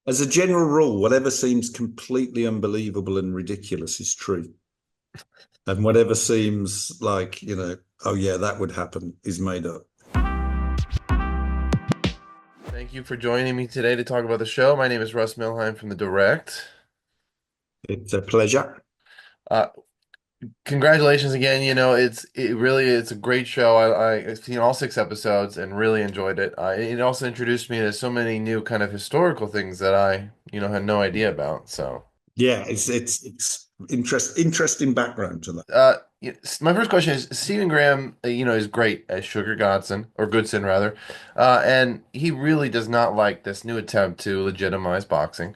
As a general rule, whatever seems completely unbelievable and ridiculous is true. And whatever seems like, oh yeah, that would happen is made up. Thank you for joining me today to talk about the show. My name is Russ Milheim from the Direct. It's a pleasure. Uh, Congratulations again. It's a great show. I've seen all six episodes and really enjoyed it. It also introduced me to so many new kind of historical things that I had no idea about. So, Yeah, it's interesting background to that. my first question is Stephen Graham, is great as Sugar Godson or Goodson rather, and he really does not like this new attempt to legitimize boxing.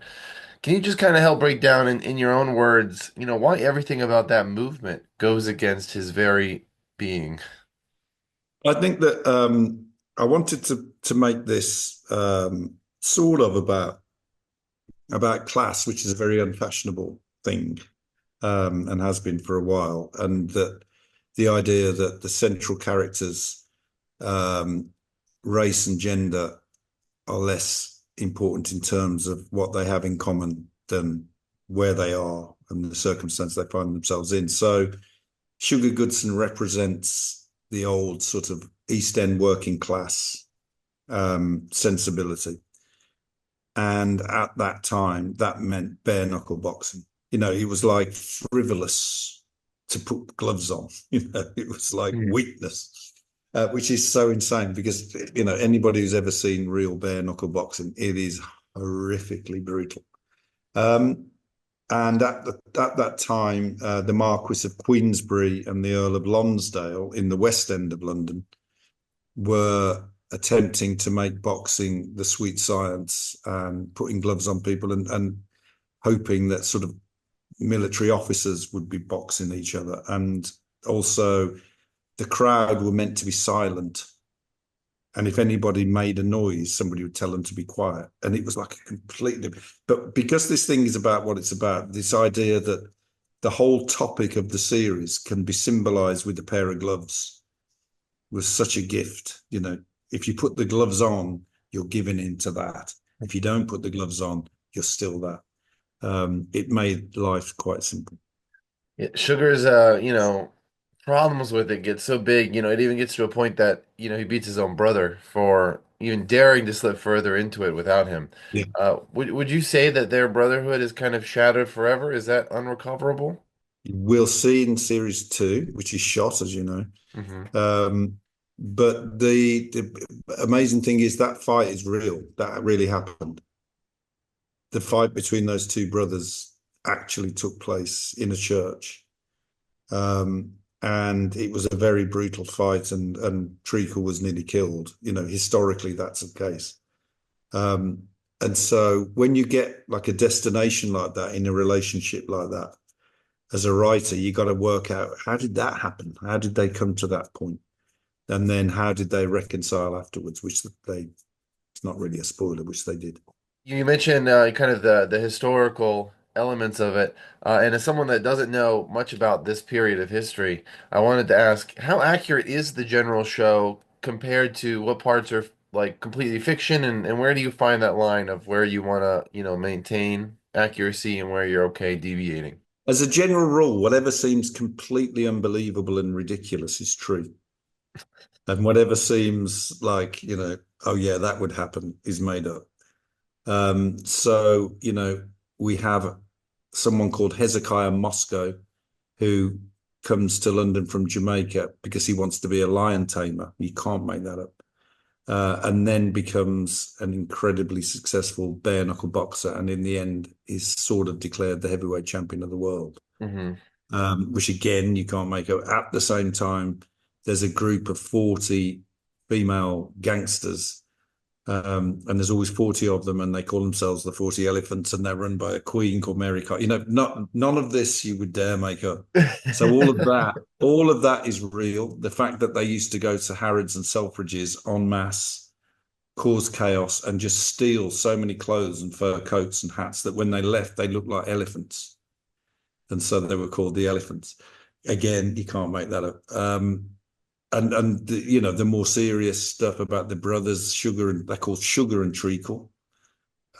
Can you just kind of help break down in your own words, why everything about that movement goes against his very being? I think that I wanted to make this sort of about class, which is a very unfashionable thing, and has been for a while, and that the idea that the central characters, um, race and gender, are less important in terms of what they have in common than where they are and the circumstance they find themselves in. So Sugar Goodson represents the old sort of East End working class sensibility. And at that time, that meant bare knuckle boxing. It was like frivolous to put gloves on. It was like Hmm. weakness, which is so insane because, anybody who's ever seen real bare knuckle boxing, it is horrifically brutal. Um, and at that time, the Marquis of Queensberry and the Earl of Lonsdale in the West End of London were attempting to make boxing the sweet science and putting gloves on people and hoping that sort of military officers would be boxing each other. And also, the crowd were meant to be silent. And if anybody made a noise, somebody would tell them to be quiet. And it was like a completely, but because this thing is about what it's about, this idea that the whole topic of the series can be symbolized with a pair of gloves was such a gift. If you put the gloves on, you're giving into that. If you don't put the gloves on, you're still that. It made life quite simple. Yeah, Sugar's, problems with it get so big, it even gets to a point that, he beats his own brother for even daring to slip further into it without him. Yeah. Would you say that their brotherhood is kind of shattered forever? Is that unrecoverable? We'll see in series two, which is shot, as you know. Hmm. Um, but the amazing thing is that fight is real. That really happened. The fight between those two brothers actually took place in a church. And it was a very brutal fight, and Treacle was nearly killed. Historically, that's the case. Um, and so when you get like a destination like that in a relationship like that, as a writer, you got to work out how did that happen? How did they come to that point? And then how did they reconcile afterwards, which it's not really a spoiler, which they did. You mentioned kind of the historical elements of it, and as someone that doesn't know much about this period of history, I wanted to ask, how accurate is the general show compared to what parts are like completely fiction, and where do you find that line of where you want to, maintain accuracy and where you're okay deviating? As a general rule, whatever seems completely unbelievable and ridiculous is true. And whatever seems like, oh yeah, that would happen is made up. So, we have someone called Hezekiah Moscow who comes to London from Jamaica because he wants to be a lion tamer. You can't make that up. And then becomes an incredibly successful bare knuckle boxer, and in the end is sort of declared the heavyweight champion of the world. Hmm. Which again you can't make up. At the same time, there's a group of 40 female gangsters, and there's always 40 of them, and they call themselves the 40 Elephants, and they're run by a queen called Mary Carr. Not none of this you would dare make up. So all of that is real. The fact that they used to go to Harrods and Selfridges en masse, cause chaos, and just steal so many clothes and fur coats and hats that when they left, they looked like elephants. And so they were called the Elephants. Again, you can't make that up. And the more serious stuff about the brothers, Sugar and they're called Sugar and Treacle.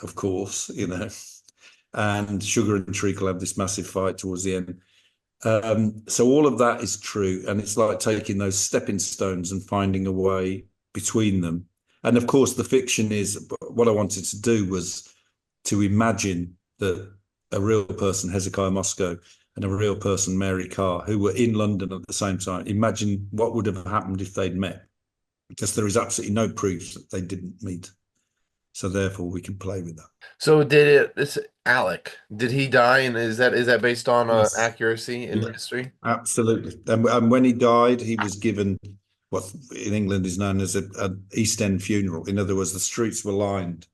of course, and Sugar and Treacle have this massive fight towards the end. So all of that is true, and it's like taking those stepping stones and finding a way between them. And of course, the fiction is what I wanted to do was to imagine that a real person, Hezekiah Moscow, and a real person, Mary Carr, who were in London at the same time. Imagine what would have happened if they'd met, because there is absolutely no proof that they didn't meet. So therefore, we can play with that. So did it, this Alec, did he die? And is that based on Yes. accuracy in Yeah, history? absolutely. And when he died, he was given what in England is known as an East End funeral. In other words, the streets were lined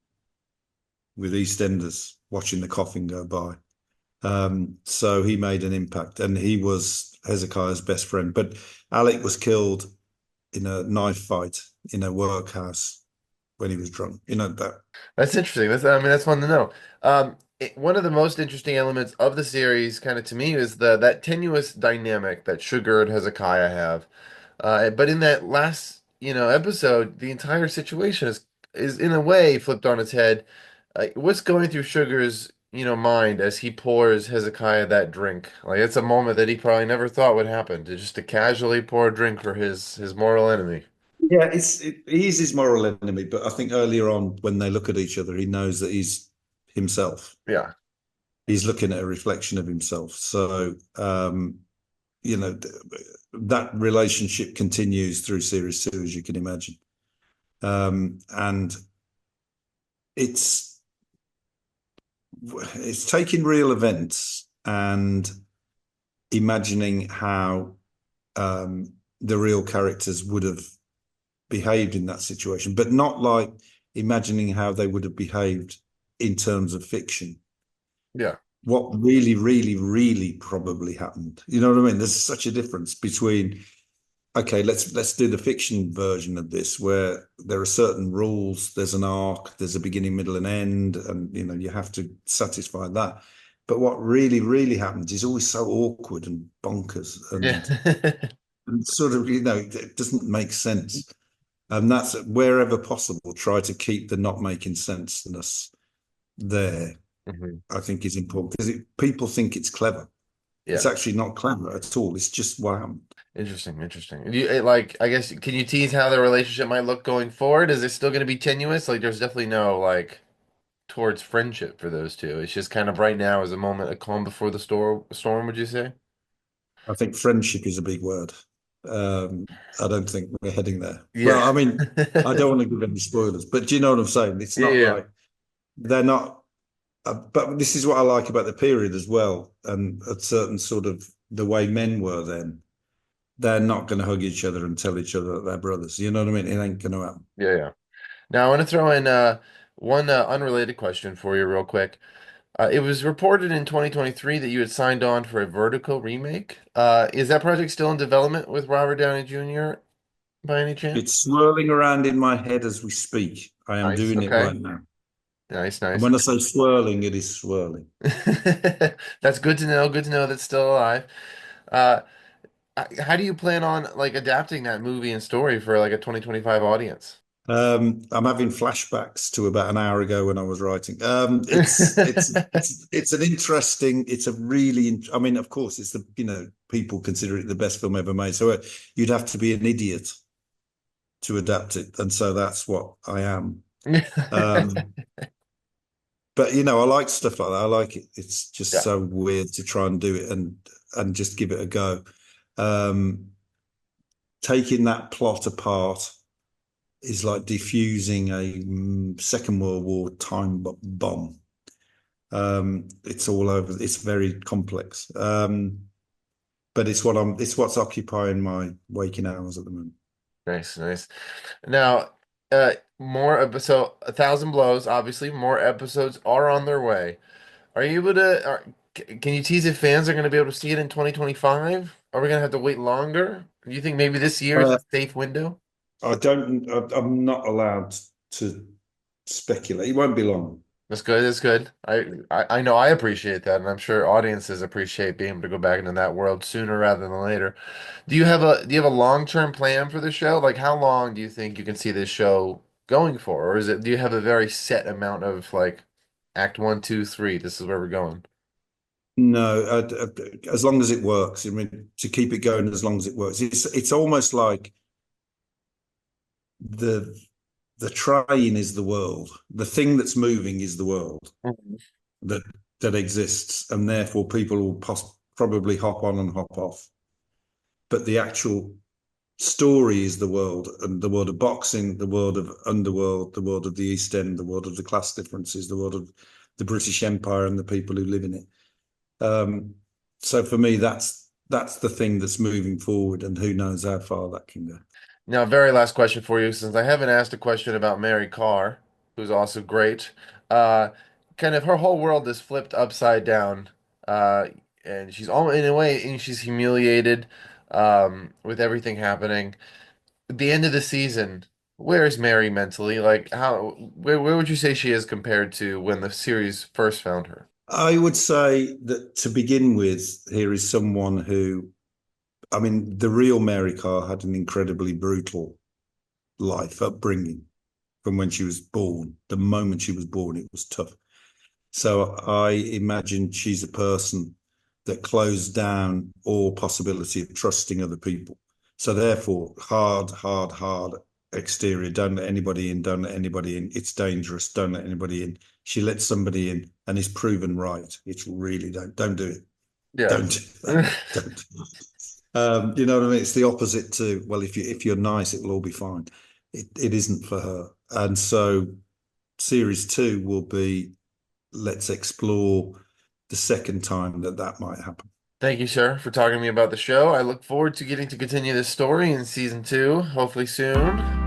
with East Enders watching the coffin go by. So he made an impact, and he was Hezekiah's best friend. But Alec was killed in a knife fight in a workhouse when he was drunk. You know that. That's interesting. I mean, that's fun to know. One of the most interesting elements of the series, kind of to me, is the that tenuous dynamic that Sugar and Hezekiah have. But in that last, episode, the entire situation is in a way flipped on its head. What's going through Sugar's, mind as he pours Hezekiah that drink? Like it's a moment that he probably never thought would happen, to casually pour a drink for his mortal enemy. Yeah, he's his moral enemy, but I think earlier on when they look at each other, he knows that he's himself. Yeah. He's looking at a reflection of himself. So, you know, that relationship continues through series two, as you can imagine. And it's it's taking real events and imagining how the real characters would have behaved in that situation, but not like imagining how they would have behaved in terms of fiction. Yeah. What really, really, really probably happened. You know what I mean? There's such a difference between, okay, let's do the fiction version of this where there are certain rules, there's an arc, there's a beginning, middle, and end, and you have to satisfy that. But what really, really happens is always so awkward and bonkers Yeah. and sort of, it doesn't make sense. And that's wherever possible, try to keep the not making senseness there, Mhm. I think is important because people think it's clever. It's Yeah. actually not clever at all. It's just what happened. Interesting, interesting. Like, I guess, can you tease how the relationship might look going forward? Is it still going to be tenuous? Like, there's definitely no, like, towards friendship for those two. It's just kind of right now is a moment, a calm before the storm, would you say? I think friendship is a big word. I don't think we're heading there. Yeah. Well, I mean, I don't want to give any spoilers, but do you know what I'm saying? It's Yeah, not yeah. like they're not. But this is what I like about the period as well, and a certain sort of the way men were then. They're not going to hug each other and tell each other that they're brothers. You know what I mean? It ain't going to happen. Yeah, yeah. Now, I want to throw in one unrelated question for you real quick. It was reported in 2023 that you had signed on for a Vertigo remake. Is that project still in development with Robert Downey Jr. by any chance? It's swirling around in my head as we speak. I am Nice. doing it Okay. right now. Nice, And nice. when I say swirling, it is swirling. That's good to know. Good to know that's still alive. Uh, how do you plan on like adapting that movie and story for like a 2025 audience? I'm having flashbacks to about an hour ago when I was writing. It's an interesting. It's a really. I mean, of course, it's the people consider it the best film ever made. So you'd have to be an idiot to adapt it, and so that's what I am. Um, but I like stuff like that. I like it. It's just Yeah. so weird to try and do it and just give it a go. Um, Taking that plot apart is like diffusing a Second World War time bomb. It's all over. It's very complex. But it's what's occupying my waking hours at the moment. Nice, nice. Now, so 1,000 blows, obviously, more episodes are on their way. Are you able to, can you tease if fans are going to be able to see it in 2025? Are we going to have to wait longer? Do you think maybe this year is Uh, a safe window? I don't. I'm not allowed to speculate. It won't be long. That's good. That's good. I know I appreciate that, and I'm sure audiences appreciate being able to go back into that world sooner rather than later. Do you have a long-term plan for the show? Like how long do you think you can see this show going for? Or do you have a very set amount of like Act one, two, three. This is where we're going. No, as long as it works. I mean, to keep it going as long as it works. It's almost like the the train is the world. The thing that's moving is the world Mhm. that that exists, and therefore people will probably hop on and hop off. But the actual story is the world, and the world of boxing, the world of underworld, the world of the East End, the world of the class differences, the world of the British Empire and the people who live in it. Um, so for me, that's the thing that's moving forward, and who knows how far that can go. Now, very last question for you, since I haven't asked a question about Mary Carr, who's also great. Uh, Kind of her whole world is flipped upside down, uh, and she's all in a way, and she's humiliated, with everything happening. At the end of the season, where is Mary mentally? Like, where would you say she is compared to when the series first found her? I would say that to begin with, here is someone who, I mean, the real Mary Carr had an incredibly brutal life upbringing from when she was born. The moment she was born, it was tough. So I imagine she's a person that closed down all possibility of trusting other people. So therefore, hard exterior. Don't let anybody in. Don't let anybody in. It's dangerous. Don't let anybody in. She lets somebody in and is proven right. It's really don't do it. Yeah. Don't do that. Don't. You know what I mean? It's the opposite to, well, if you're nice, it will all be fine. It isn't for her. And so series two will be, let's explore the second time that might happen. Thank you, sir, for talking to me about the show. I look forward to getting to continue this story in season two, hopefully soon.